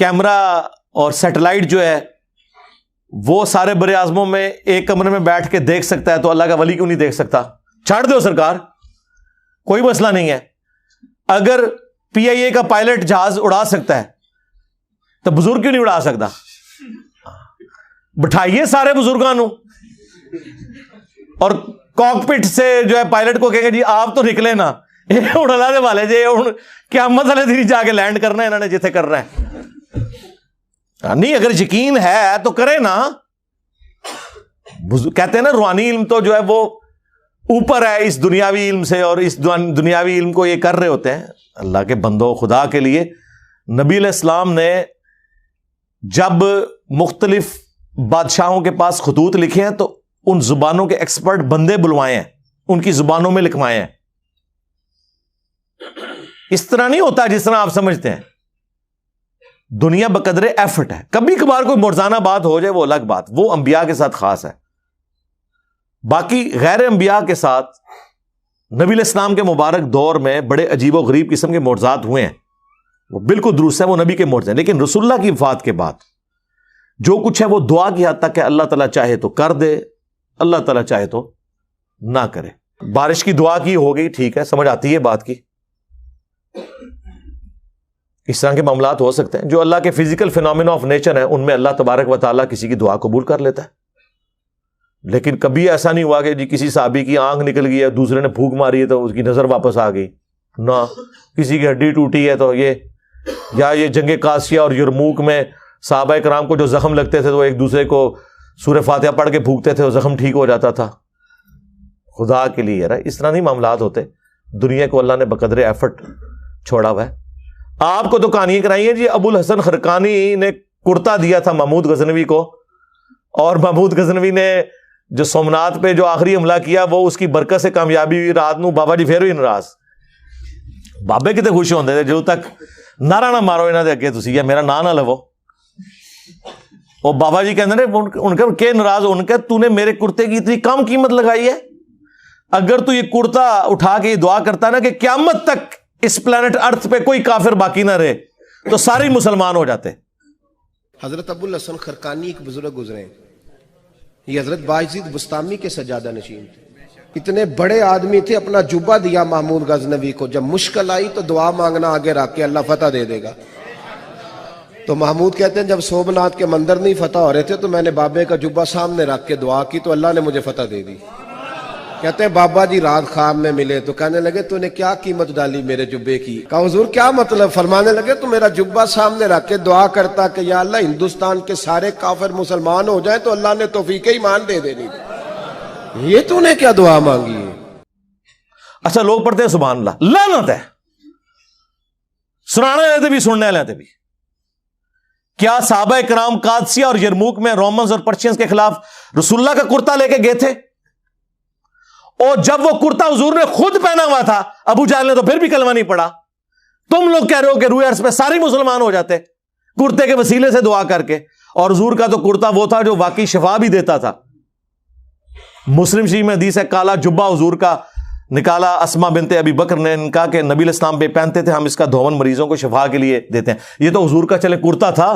Camera اور satellite جو ہے وہ سارے بر اعظموں میں ایک کمرے میں بیٹھ کے دیکھ سکتا ہے تو اللہ کا ولی کیوں نہیں دیکھ سکتا؟ چھاڑ دو سرکار، کوئی مسئلہ نہیں ہے. اگر پی آئی اے کا پائلٹ جہاز اڑا سکتا ہے تو بزرگ کیوں نہیں اڑا سکتا؟ بٹھائیے سارے بزرگانوں اور کاکپٹ سے جو ہے پائلٹ کو کہیں گے جی آپ تو نکلے نا، یہ اڑلا دے والے جی کیا مسئلہ تھی جا کے لینڈ کرنا ہے انہوں نے جتنے کرنا ہے. نہیں اگر یقین ہے تو کرے نا. کہتے ہیں نا روحانی علم تو جو ہے وہ اوپر ہے اس دنیاوی علم سے، اور اس دنیاوی علم کو یہ کر رہے ہوتے ہیں. اللہ کے بندو، خدا کے لیے نبی علیہ السلام نے جب مختلف بادشاہوں کے پاس خطوط لکھے ہیں تو ان زبانوں کے ایکسپرٹ بندے بلوائے ہیں، ان کی زبانوں میں لکھوائے ہیں. اس طرح نہیں ہوتا جس طرح آپ سمجھتے ہیں. دنیا بقدر ایفرٹ ہے. کبھی کبھار کوئی مرزانہ بات ہو جائے وہ الگ بات، وہ انبیاء کے ساتھ خاص ہے. باقی غیر انبیاء کے ساتھ نبی علیہ السلام کے مبارک دور میں بڑے عجیب و غریب قسم کے معجزات ہوئے ہیں، وہ بالکل درست ہے، وہ نبی کے معجزے ہیں. لیکن رسول اللہ کی وفات کے بعد جو کچھ ہے وہ دعا کی حد تک ہے. اللہ تعالیٰ چاہے تو کر دے، اللہ تعالیٰ چاہے تو نہ کرے. بارش کی دعا کی ہو گئی، ٹھیک ہے، سمجھ آتی ہے بات کی. اس طرح کے معاملات ہو سکتے ہیں. جو اللہ کے فزیکل فینومینا آف نیچر ہیں ان میں اللہ تبارک و تعالیٰ کسی کی دعا قبول کر لیتا ہے. لیکن کبھی ایسا نہیں ہوا کہ جی کسی صحابی کی آنکھ نکل گئی ہے، دوسرے نے پھونک ماری ہے تو اس کی نظر واپس آ گئی. نہ کسی کی ہڈی ٹوٹی ہے تو یہ جنگ قادسیہ اور یرموک میں صحابہ کرام کو جو زخم لگتے تھے تو ایک دوسرے کو سورہ فاتحہ پڑھ کے پھونکتے تھے، وہ زخم ٹھیک ہو جاتا تھا. خدا کے لیے یار اس طرح نہیں معاملات ہوتے. دنیا کو اللہ نے بقدر ایفرٹ چھوڑا ہوا ہے. آپ کو تو کہانیاں کرائی ہیں جی. ابو الحسن خرقانی نے کرتا دیا تھا محمود غزنوی کو، اور محمود غزنوی نے جو سومنات پہ جو آخری حملہ کیا وہ اس کی برکت سے کامیابی ہوئی. رات نو بابا جی پھر ہوئی ناراض. بابے کتنے خوش ہوندے تھے جدوں تک نعرہ نہ مارو انہاں دے اگے تسی یا میرا نا نہ لو. اور بابا جی کہندے نے ان کے کہ ناراض ہون کے تو نے میرے کرتے کی اتنی کم قیمت لگائی ہے. اگر تو یہ کرتا اٹھا کے یہ دعا کرتا نا کہ قیامت تک اس پلانٹ ارتھ پہ کوئی کافر باقی نہ رہے تو سارے مسلمان ہو جاتے. حضرت ابو الحسن خرقانی ایک بزرگ گزرے، یہ حضرت باعزید بستامی کے سجادہ نشین تھے. اتنے بڑے آدمی تھے، اپنا جبہ دیا محمود غزنوی کو. جب مشکل آئی تو دعا مانگنا آگے رکھ کے اللہ فتح دے دے گا. تو محمود کہتے ہیں جب سومنات کے مندر نہیں فتح ہو رہے تھے تو میں نے بابے کا جبہ سامنے رکھ کے دعا کی تو اللہ نے مجھے فتح دے دی. کہتے ہیں بابا جی رات خواب میں ملے تو کہنے لگے تو نے کیا قیمت ڈالی میرے جبے کی؟ کہا حضور کیا مطلب؟ فرمانے لگے تو میرا جبہ سامنے رکھ کے دعا کرتا کہ یا اللہ ہندوستان کے سارے کافر مسلمان ہو جائیں تو اللہ نے توفیق ایمان دے دینی. یہ تو نے کیا دعا مانگی ہے؟ اچھا لوگ پڑھتے ہیں سبحان اللہ، لعنت ہے سنانے والے بھی سننے والے بھی. کیا صحابہ کرام قادسیہ اور یرموک میں رومنز اور پرشینز کے خلاف رسول اللہ کا کرتا لے کے گئے تھے؟ اور جب وہ کرتا حضور نے خود پہنا ہوا تھا ابو جہل نے تو پھر بھی کلمہ نہیں پڑھا. تم لوگ کہہ رہے ہو کہ روئے عرض پہ سارے مسلمان ہو جاتے کرتے کے وسیلے سے دعا کر کے. اور حضور کا تو کرتا وہ تھا جو واقعی شفا بھی دیتا تھا. مسلم شریف میں حدیث ہے کالا جبہ حضور کا نکالا اسما بنت ابی بکر نے، ان کا کہ نبی علیہ السلام پہ پہنتے تھے، ہم اس کا دھون مریضوں کو شفا کے لیے دیتے ہیں. یہ تو حضور کا چلے کرتا تھا.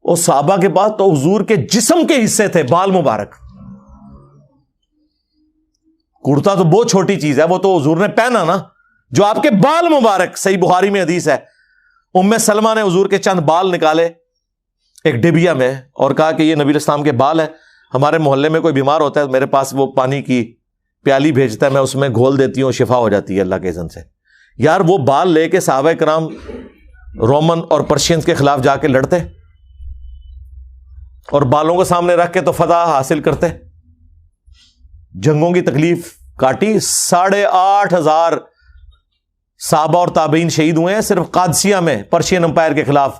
اور صحابہ کے پاس تو حضور کے جسم کے حصے تھے، بال مبارک. کرتا تو بہت چھوٹی چیز ہے، وہ تو حضور نے پہنا نا جو آپ کے بال مبارک. صحیح بخاری میں حدیث ہے ام سلمہ نے حضور کے چند بال نکالے ایک ڈبیا میں اور کہا کہ یہ نبی علیہ السلام کے بال ہیں. ہمارے محلے میں کوئی بیمار ہوتا ہے میرے پاس وہ پانی کی پیالی بھیجتا ہے، میں اس میں گھول دیتی ہوں، شفا ہو جاتی ہے اللہ کے اذن سے. یار وہ بال لے کے صحابہ کرام رومن اور پرشینز کے خلاف جا کے لڑتے اور بالوں کو سامنے رکھ کے تو فتح حاصل کرتے. جنگوں کی تکلیف کاٹی. 8,500 صحابہ اور تابعین شہید ہوئے ہیں صرف قادسیہ میں پرشین امپائر کے خلاف.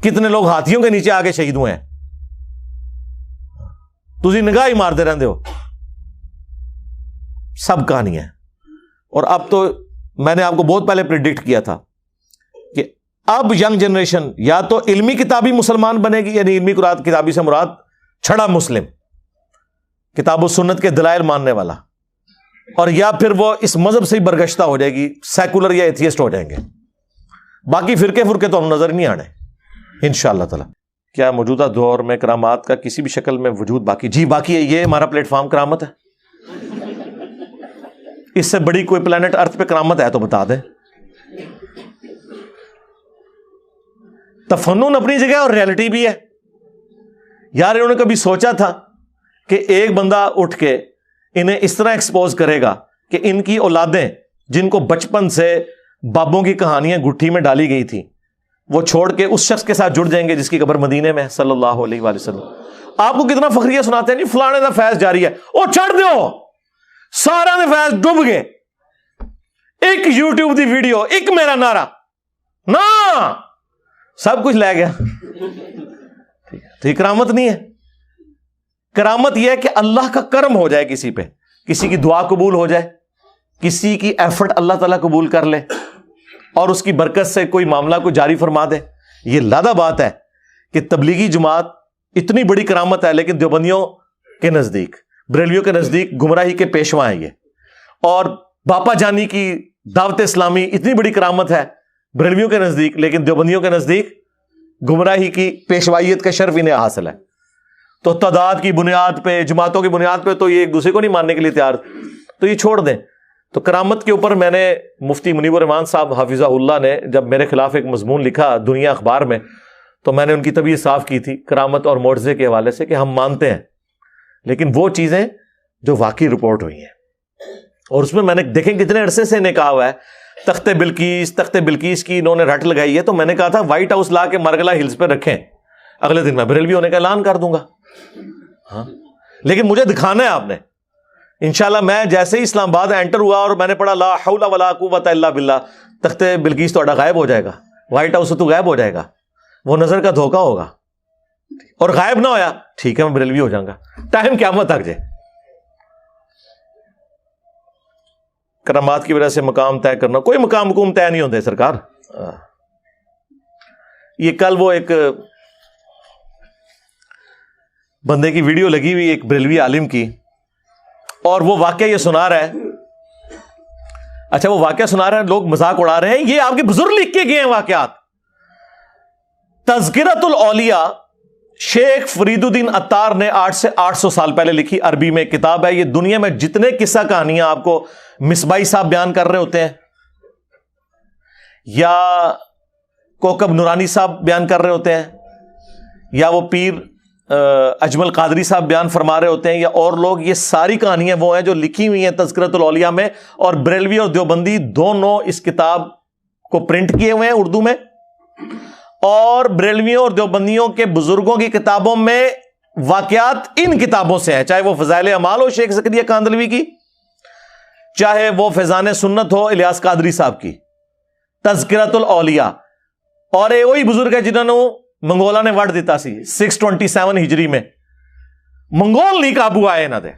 کتنے لوگ ہاتھیوں کے نیچے آگے شہید ہوئے ہیں. تسی نگاہ ہی مارتے رہتے ہو. سب کہانی ہے. اور اب تو میں نے آپ کو بہت پہلے پریڈکٹ کیا تھا کہ اب ینگ جنریشن یا تو علمی کتابی مسلمان بنے گی، یعنی علمی کتابی سے مراد چھڑا مسلم، کتاب و سنت کے دلائل ماننے والا، اور یا پھر وہ اس مذہب سے ہی برگشتہ ہو جائے گی، سیکولر یا ایتھیسٹ ہو جائیں گے. باقی فرقے تو ہم نظر نہیں آنے. انشاءاللہ تعالی. کیا موجودہ دور میں کرامات کا کسی بھی شکل میں وجود باقی؟ جی باقی ہے. یہ ہمارا پلیٹ فارم کرامت ہے. اس سے بڑی کوئی پلانٹ ارتھ پہ کرامت ہے تو بتا دیں. تفنن اپنی جگہ اور ریالٹی بھی ہے. یار انہوں نے کبھی سوچا تھا کہ ایک بندہ اٹھ کے انہیں اس طرح ایکسپوز کرے گا کہ ان کی اولادیں جن کو بچپن سے بابوں کی کہانیاں گٹھی میں ڈالی گئی تھی وہ چھوڑ کے اس شخص کے ساتھ جڑ جائیں گے جس کی قبر مدینے میں صلی اللہ علیہ وآلہ وسلم. آپ کو کتنا فخریہ سناتے ہیں, نہیں فلانے دا فیض جاری ہے, او چھڑ دیو سارا دے فیض ڈوب گئے. ایک یوٹیوب دی ویڈیو, ایک میرا نعرہ نا سب کچھ لے گیا. تو یہ کرامت نہیں ہے. کرامت یہ ہے کہ اللہ کا کرم ہو جائے کسی پہ, کسی کی دعا قبول ہو جائے, کسی کی ایفرٹ اللہ تعالیٰ قبول کر لے اور اس کی برکت سے کوئی معاملہ کو جاری فرما دے. یہ لادہ بات ہے کہ تبلیغی جماعت اتنی بڑی کرامت ہے, لیکن دیوبندیوں کے نزدیک, بریلویوں کے نزدیک گمراہی کے پیشوا ہیں یہ. اور باپا جانی کی دعوت اسلامی اتنی بڑی کرامت ہے بریلویوں کے نزدیک, لیکن دیوبندیوں کے نزدیک گمراہی کی پیشوائیت کا شرف انہیں حاصل ہے. تو تعداد کی بنیاد پہ, جماعتوں کی بنیاد پہ تو یہ ایک دوسرے کو نہیں ماننے کے لیے تیار, تو یہ چھوڑ دیں. تو کرامت کے اوپر میں نے مفتی منیب الرحمان صاحب حافظہ اللہ نے جب میرے خلاف ایک مضمون لکھا دنیا اخبار میں, تو میں نے ان کی طبیعت صاف کی تھی کرامت اور معجزے کے حوالے سے کہ ہم مانتے ہیں, لیکن وہ چیزیں جو واقعی رپورٹ ہوئی ہیں. اور اس میں نے دیکھیں کتنے عرصے سے انہیں کہا ہوا ہے تخت بلقیس کی انہوں نے رٹ لگائی ہے. تو میں نے کہا تھا وائٹ ہاؤس لا کے مرگلا ہلز پہ رکھیں, اگلے دن میں بریلوی ہونے کا اعلان کر دوں گا. ہاں لیکن مجھے دکھانا ہے آپ نے. انشاءاللہ میں جیسے ہی اسلام آباد انٹر ہوا اور میں نے پڑھا لا حول ولا قوت الا باللہ, تخت بلقیس تو غائب ہو جائے گا, وائٹ ہاؤس تو غائب ہو جائے گا, وہ نظر کا دھوکہ ہوگا. اور غائب نہ ہویا ٹھیک ہے میں بریلوی ہو جاؤں گا, ٹائم قیامت تک جائے. کرامات کی وجہ سے مقام طے کرنا, کوئی مقام طے نہیں ہوتے سرکار. یہ کل وہ ایک بندے کی ویڈیو لگی ہوئی ایک بریلوی عالم کی, اور وہ واقعہ یہ سنا رہا ہے. اچھا وہ واقعہ سنا رہا ہے, لوگ مذاق اڑا رہے ہیں, یہ آپ کے بزرگ لکھ کے گئے ہیں واقعات. تذکرۃ الاولیاء شیخ فرید الدین عطار نے 800 سال پہلے لکھی, عربی میں کتاب ہے. یہ دنیا میں جتنے قصہ کہانیاں آپ کو مصباحی صاحب بیان کر رہے ہوتے ہیں یا کوکب نورانی صاحب بیان کر رہے ہوتے ہیں یا وہ پیر اجمل قادری صاحب بیان فرما رہے ہوتے ہیں یا اور لوگ, یہ ساری کہانیاں وہ ہیں جو لکھی ہوئی ہیں تذکرۃ الاولیاء میں. اور بریلوی اور دیوبندی دونوں اس کتاب کو پرنٹ کیے ہوئے ہیں اردو میں, اور بریلویوں اور دیوبندیوں کے بزرگوں کی کتابوں میں واقعات ان کتابوں سے ہیں, چاہے وہ فضائل اعمال ہو شیخ زکریا کاندلوی کی, چاہے وہ فیضان سنت ہو الیاس قادری صاحب کی. تذکرۃ الاولیاء, اور یہ وہی بزرگ ہے جنہوں نے منگولا نے وڈ دیتا سی 627 ہجری میں. منگول نہیں قابو آئے نہ دے.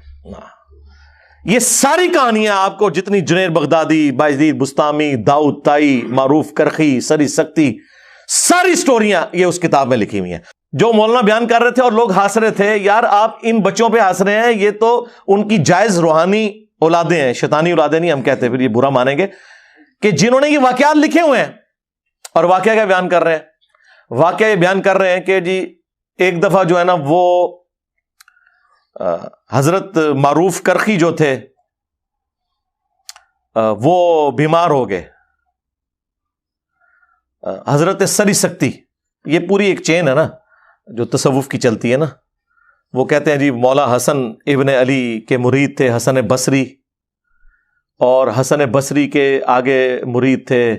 یہ ساری کہانیاں آپ کو جتنی جنید بغدادی, بایزید بستامی, داؤد طائی, معروف کرخی, سری سکتی, ساری سٹوریاں یہ اس کتاب میں لکھی ہوئی ہیں. جو مولانا بیان کر رہے تھے اور لوگ ہنس رہے تھے, یار آپ ان بچوں پہ ہنس رہے ہیں, یہ تو ان کی جائز روحانی اولادیں ہیں, شیطانی اولادیں نہیں ہم کہتے, پھر یہ برا مانیں گے, کہ جنہوں نے یہ واقعات لکھے ہوئے ہیں. اور واقعہ کیا بیان کر رہے ہیں؟ واقعہ یہ بیان کر رہے ہیں کہ جی ایک دفعہ جو ہے نا وہ حضرت معروف کرخی جو تھے وہ بیمار ہو گئے. حضرت سری سکتی, یہ پوری ایک چین ہے نا جو تصوف کی چلتی ہے نا, وہ کہتے ہیں جی مولا حسن ابن علی کے مرید تھے حسن بصری, اور حسن بصری کے آگے مرید تھے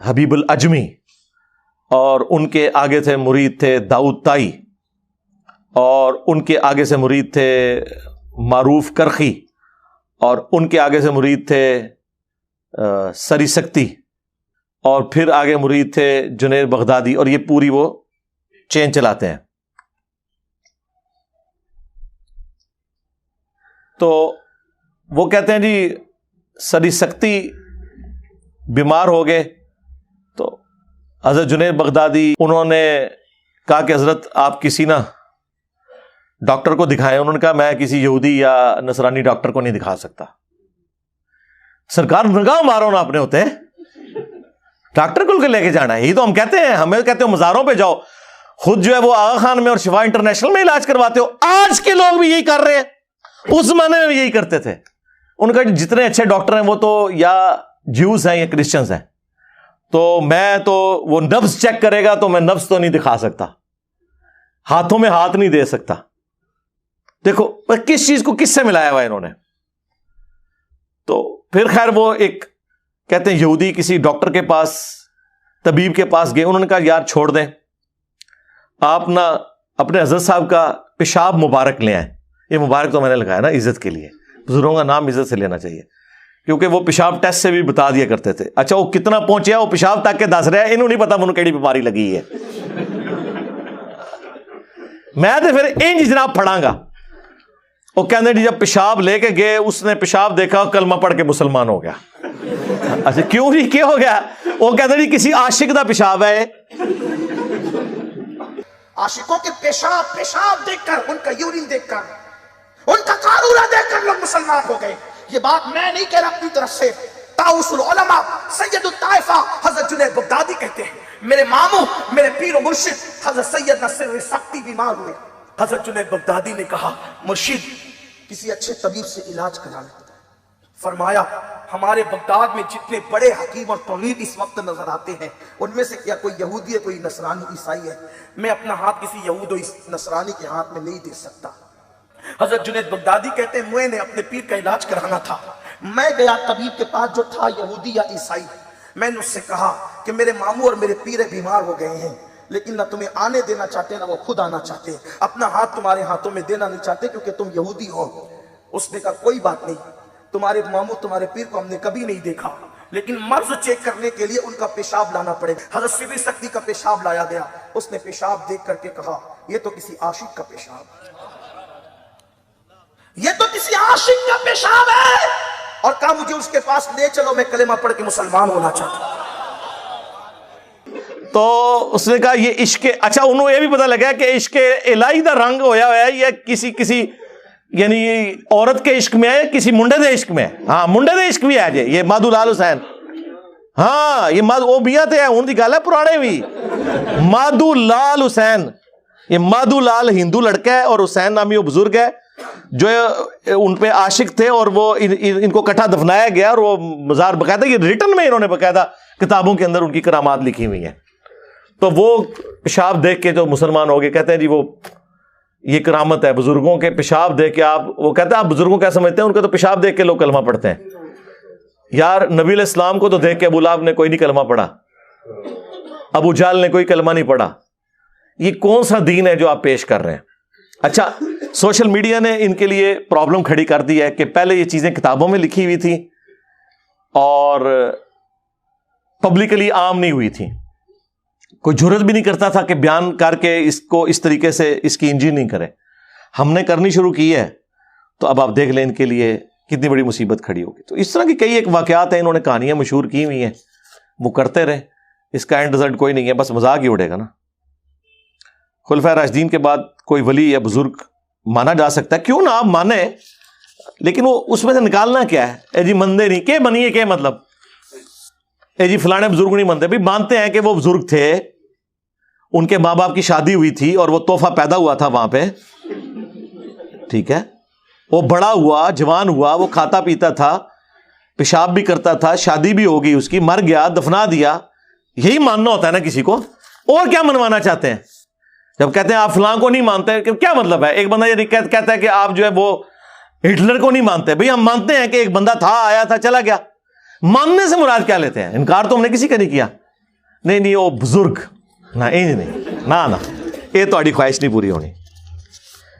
حبیب العجمی, اور ان کے آگے تھے مرید تھے داؤد طائی, اور ان کے آگے سے مرید تھے معروف کرخی, اور ان کے آگے سے مرید تھے سری سکتی, اور پھر آگے مرید تھے جنید بغدادی, اور یہ پوری وہ چین چلاتے ہیں. تو وہ کہتے ہیں جی سری سکتی بیمار ہو گئے, تو حضرت جنید بغدادی انہوں نے کہا کہ حضرت آپ کسی نا ڈاکٹر کو دکھائیں. انہوں نے کہا میں کسی یہودی یا نصرانی ڈاکٹر کو نہیں دکھا سکتا. سرکار نگاہ مارو نا اپنے ہوتے ہیں, ڈاکٹر کو لے کے جانا ہے. یہی تو ہم کہتے ہیں, ہمیں کہتے ہو مزاروں پہ جاؤ, خود جو ہے وہ آغا خان میں اور شفا انٹرنیشنل میں علاج کرواتے ہو. آج کے لوگ بھی یہی کر رہے ہیں, اس زمانے میں بھی یہی کرتے تھے. ان کا جتنے اچھے ڈاکٹر ہیں وہ تو یا جیوز ہیں یا کرسچنز ہیں. تو میں تو وہ نبض چیک کرے گا تو میں نبض تو نہیں دکھا سکتا, ہاتھوں میں ہاتھ نہیں دے سکتا. دیکھو کس چیز کو کس سے ملایا ہوا انہوں نے. تو پھر خیر وہ ایک کہتے ہیں یہودی کسی ڈاکٹر کے پاس, طبیب کے پاس گئے. انہوں نے کہا یار چھوڑ دیں, آپ نا اپنے حضرت صاحب کا پیشاب مبارک لے آئیں. یہ مبارک تو میں نے لگایا نا عزت کے لیے, بزرگوں کا نام عزت سے لینا چاہیے, کیونکہ وہ پیشاب ٹیسٹ سے بھی بتا دیا کرتے تھے. اچھا وہ کتنا پہنچیا, وہ پیشاب تک کے دس رہا ہے, انہوں نہیں پتا انہوں کیڑی بیماری لگی ہے. میں تو پھر انج جناب پڑھاں گا. وہ کہتے جی جب پیشاب لے کے گئے, اس نے پیشاب دیکھا, کلمہ پڑھ کے مسلمان ہو گیا. اچھا کیوں جی, کیا ہو گیا؟ وہ کہتے جی کسی عاشق دا پیشاب ہے. عاشقوں کے پیشاب دیکھ کر, ان کا یورین دیکھ کر, ان کا قارورہ دیکھ کر لوگ مسلمان ہو گئے. یہ بات میں نہیں کہہ رہا اپنی طرف سے, طاؤس العلماء سید الطائفہ حضرت جنید بغدادی کہتے ہیں. میرے ماموں, میرے پیر و مرشد حضرت سید نصر سختی بیمار ہوئے. حضرت جنید بغدادی نے کہا مرشد کسی اچھے طبیب سے علاج کرا لیں. فرمایا ہمارے بغداد میں جتنے بڑے حکیم اور طبیب اس وقت نظر آتے ہیں, ان میں سے کیا کوئی یہودی ہے, کوئی نصرانی عیسائی ہے؟ میں اپنا ہاتھ کسی یہود و نصرانی کے ہاتھ میں نہیں دے سکتا. حضرت جنید بغدادی کہتے ہیں میں نے اپنے پیر کا علاج کرانا تھا. میں گیا طبیب کے پاس جو تھا یہودی یا عیسائی. میں نے اس سے کہا کہ میرے ماموں اور میرے پیر بیمار ہو گئے ہیں, لیکن نہ تمہیں آنے دینا چاہتے نہ وہ خود آنا چاہتے, اپنا ہاتھ تمہارے ہاتھوں میں دینا نہیں چاہتے کیونکہ تم یہودی ہو. اس نے کہا کوئی بات نہیں, تمہارے ماموں تمہارے پیر کو ہم نے کبھی نہیں دیکھا, لیکن مرض چیک کرنے کے لیے ان کا پیشاب لانا پڑے گا. حضرت سبی سختی کا پیشاب لایا گیا. اس نے پیشاب دیکھ کر کے کہا یہ تو کسی عاشق کا پیشاب ہے, یہ تو کسی عاشق کا پیشاب ہے, اور کہا مجھے اس کے پاس لے چلو, میں کلمہ پڑھ کے مسلمان ہونا چاہتا ہوں. تو اس نے کہا یہ عشق, اچھا انہوں یہ بھی پتہ لگا کہ عشق الہی دا رنگ ہویا ہوا ہے, یا کسی یعنی عورت کے عشق میں ہے, کسی منڈے دے عشق میں. ہاں منڈے دے عشق بھی ہے جی, یہ مادھو لال حسین. ہاں یہ وہ بیاں تے ہے, ان دی گل ہے پرانے بھی. مادھو لال حسین, یہ مادھو لال ہندو لڑکا ہے, اور حسین نامی وہ بزرگ ہے جو ان پہ عاشق تھے, اور وہ ان کو کٹھا دفنایا گیا, اور وہ مزار باقاعدہ یہ ریٹن میں انہوں نے باقاعدہ کتابوں کے اندر ان کی کرامات لکھی ہوئی ہیں. تو وہ پیشاب دیکھ کے جو مسلمان ہو گئے, کہتے ہیں جی وہ یہ کرامت ہے بزرگوں کے پیشاب دیکھ کے. آپ وہ کہتے ہیں آپ بزرگوں کیا سمجھتے ہیں, ان کے تو پیشاب دیکھ کے لوگ کلمہ پڑھتے ہیں. یار نبی علیہ السلام کو تو دیکھ کے ابو لہب نے کوئی نہیں کلمہ پڑھا, ابو جہل نے کوئی کلمہ نہیں پڑھا. یہ کون سا دین ہے جو آپ پیش کر رہے ہیں؟ اچھا سوشل میڈیا نے ان کے لیے پرابلم کھڑی کر دی ہے کہ پہلے یہ چیزیں کتابوں میں لکھی ہوئی تھی اور پبلکلی عام نہیں ہوئی تھی, کوئی جرت بھی نہیں کرتا تھا کہ بیان کر کے اس کو اس طریقے سے اس کی انجینئرنگ کرے. ہم نے کرنی شروع کی ہے, تو اب آپ دیکھ لیں ان کے لیے کتنی بڑی مصیبت کھڑی ہوگی. تو اس طرح کی کئی ایک واقعات ہیں, انہوں نے کہانیاں مشہور کی ہوئی ہیں, وہ کرتے رہے, اس کا اینڈ رزلٹ کوئی نہیں ہے, بس مذاق ہی اڑے گا نا. خلفائے راشدین کے بعد کوئی ولی یا بزرگ مانا جا سکتا ہے, کیوں نہ آپ مانیں, لیکن وہ اس میں سے نکالنا کیا ہے؟ اے جی مندے نہیں, کہ منیے کہ مطلب اے جی فلانے بزرگ نہیں مانتے. بھی مانتے ہیں کہ وہ بزرگ تھے, ان کے ماں باپ کی شادی ہوئی تھی اور وہ تحفہ پیدا ہوا تھا وہاں پہ, ٹھیک ہے, وہ بڑا ہوا, جوان ہوا, وہ کھاتا پیتا تھا, پیشاب بھی کرتا تھا, شادی بھی ہوگی اس کی, مر گیا, دفنا دیا. یہی ماننا ہوتا ہے نا کسی کو, اور کیا منوانا چاہتے ہیں؟ جب کہتے ہیں آپ فلاں کو نہیں مانتے, کیا مطلب ہے؟ ایک بندہ یہ کہتا ہے کہ آپ جو ہے وہ ہٹلر کو نہیں مانتے. بھئی ہم مانتے ہیں کہ ایک بندہ تھا, آیا تھا, چلا گیا. ماننے سے مراد کیا لیتے ہیں؟ انکار تو ہم نے کسی کا نہیں کیا. نہیں وہ بزرگ نہ, انج نہیں, نہ یہ تہاڈی خواہش نہیں پوری ہونی,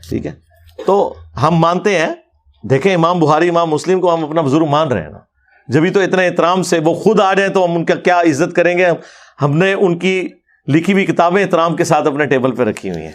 ٹھیک ہے. تو ہم مانتے ہیں, دیکھیں امام بخاری, امام مسلم کو ہم اپنا بزرگ مان رہے ہیں نا, جبھی تو اتنے احترام سے وہ خود آ جائیں تو ہم ان کا کیا عزت کریں گے. ہم نے ان کی لکھی ہوئی کتابیں احترام کے ساتھ اپنے ٹیبل پہ رکھی ہوئی ہیں.